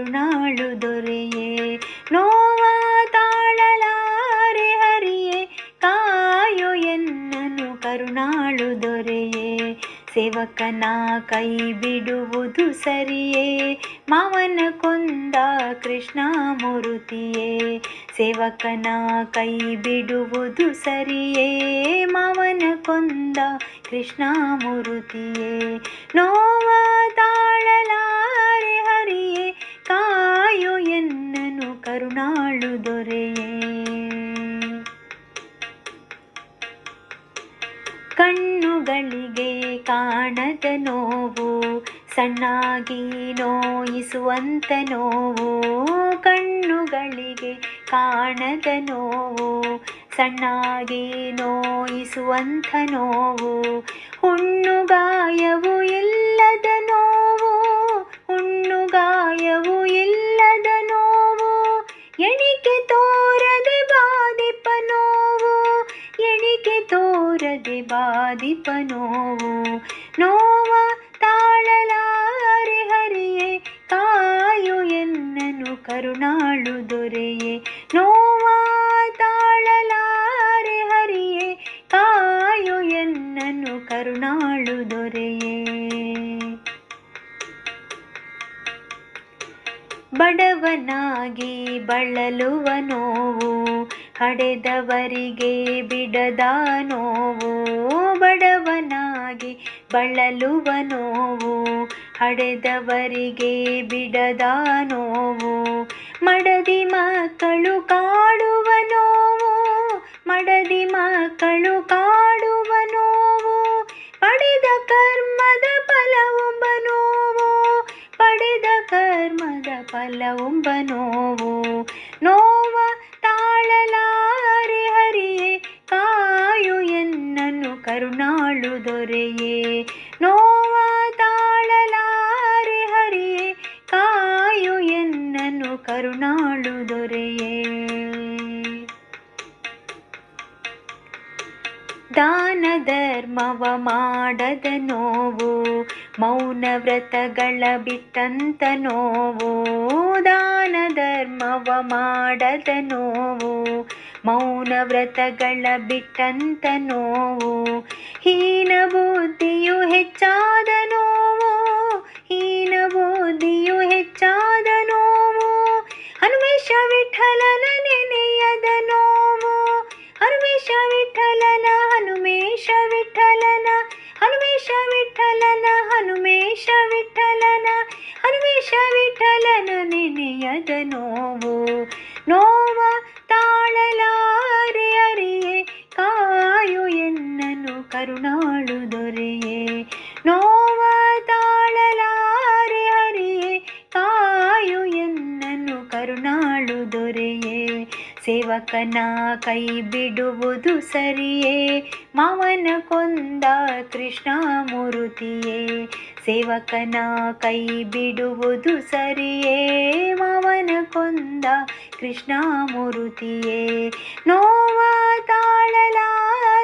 ಕರುಣಾಳು ದೊರೆಯೇ. ನೋವ ತಾಳಲಾರೆ ಹರಿಯೇ, ಕಾಯೋ ಎನ್ನನು ಕರುಣಾಳು ದೊರೆಯೇ. ಸೇವಕನ ಕೈ ಬಿಡುವುದು ಸರಿಯೇ, ಮಾವನ ಕೊಂದ ಕೃಷ್ಣ ಮೂರುತಿಯೇ. ಸೇವಕನ ಕೈ ಬಿಡುವುದು ಸರಿಯೇ, ಮಾವನ ಕೊಂದ ಕೃಷ್ಣ ಮೂರುತಿಯೇ. ನೋವ ತಾಳಲಾರೆ ಹರಿಯೇ, ಕಾಯೋ ಎನ್ನನು ಕರುಣಾಳು ದೊರೆಯೇ. ಕಣ್ಣುಗಳಿಗೆ ಕಾಣದ ನೋವು, ಸಣ್ಣಾಗಿ ನೋಯಿಸುವಂತ ನೋವು. ಕಣ್ಣುಗಳಿಗೆ ಕಾಣದ ನೋವು, ಸಣ್ಣಾಗಿ ನೋಯಿಸುವಂಥ ನೋವು. ಹುಣ್ಣುಗಾಯವು ಇಲ್ಲದ ನೋವು, ಹುಣ್ಣುಗಾಯವು ಇಲ್ಲದ ನೋವು. ಎಣಿಕೆ ತೋರದೆ ಬಾಧಿಪ ನೋವು, ಎಣಿಕೆ ತೋರದೆ ಬಾಧಿಪ ನೋವು. ನೋವ ತಾಳಲಾರೆ ಹರಿಯೇ, ಕಾಯೋ ಎನ್ನನು ಕರುಣಾಳು ದೊರೆಯೇ. ನೋವ ತಾಳಲಾರೆ ಹರಿಯೇ, ಕಾಯೋ ಎನ್ನನು ಕರುಣಾಳು ದೊರೆಯೇ. ಬಡವನಾಗಿ ಬಳಲುವ ನೋವು, ಹಡೆದವರಿಗೆ ಬಿಡದ ನೋವು. ಬಡವನಾಗಿ ಬಳಲುವ ನೋವು, ಹಡೆದವರಿಗೆ ಬಿಡದ ನೋವು. ಮಡದಿ ಮಕ್ಕಳು ಕಾಡುವ ನೋವು, ಮಡದಿ ಮಕ್ಕಳು ಕಾಡುವ ನೋವು. ಪಡೆದ ಕರ್ಮದ ಫಲವೆಂಬ ನೋವು, ಪಡೆದ ಕರ್ಮದ ಫಲವೆಂಬ ನೋವು. ನೋವ ತಾಳಲಾರೆ ಹರಿಯೇ, ಕಾಯೋ ಎನ್ನನು ಕರುಣಾಳು ದೊರೆಯೇ. ನೋವ ತಾಳಲಾರೆ ಹರಿಯೇ, ಕಾಯೋ ಎನ್ನನು ಕರುಣಾಳು ದೊರೆಯೇ. ದಾನ ಧರ್ಮವ ಮಾಡದ ನೋವು, ಮೌನ ವ್ರತಗಳ ಬಿಟ್ಟಂತ ನೋವು. ದಾನ ಧರ್ಮವ ಮಾಡದ ನೋವು, ಮೌನ ವ್ರತಗಳ ಬಿಟ್ಟಂತ ನೋವು. ಹೀನ ಬುದ್ಧಿಯು ಹೆಚ್ಚಾದ ನೋವು, ಹೀನ ಬುದ್ಧಿಯು ಹೆಚ್ಚಾದ ನೋವು. ಹನುಮೇಶ ವಿಠಲನ ನೆನೆಯದ ನೋವು, ಹನುಮೇಶ ವಿಠಲನ, ಹನುಮೇಶ ವಿಠಲನ, ಹನುಮೇಶ ವಿಠಲನ, ಹನುಮೇಶ ವಿಠಲನ, ಹನುಮೇಶ ವಿಠಲನ ನೆನೆಯದ ನೋವು. ನೋವ ತಾಳಲಾರೆ ಹರಿಯೇ, ಕಾಯೋ ಎನ್ನನು ಕರುಣಾಳು ದೊರೆಯೇ. ನೋವ ತಾಳಲಾರೆ ಹರಿಯೇ, ಕಾಯೋ ಎನ್ನನು ಕರುಣಾಳು ದೊರೆಯೇ. ಸೇವಕನ ಕೈ ಬಿಡುವುದು ಸರಿಯೇ, ಮಾವನ ಕೊಂದ ಕೃಷ್ಣ ಮೂರುತಿಯೇ. ಸೇವಕನ ಕೈ ಬಿಡುವುದು ಸರಿಯೇ, ಮಾವನ ಕೊಂದ ಕೃಷ್ಣ ಮೂರುತಿಯೇ. ನೋವ ತಾಳಲಾರೆ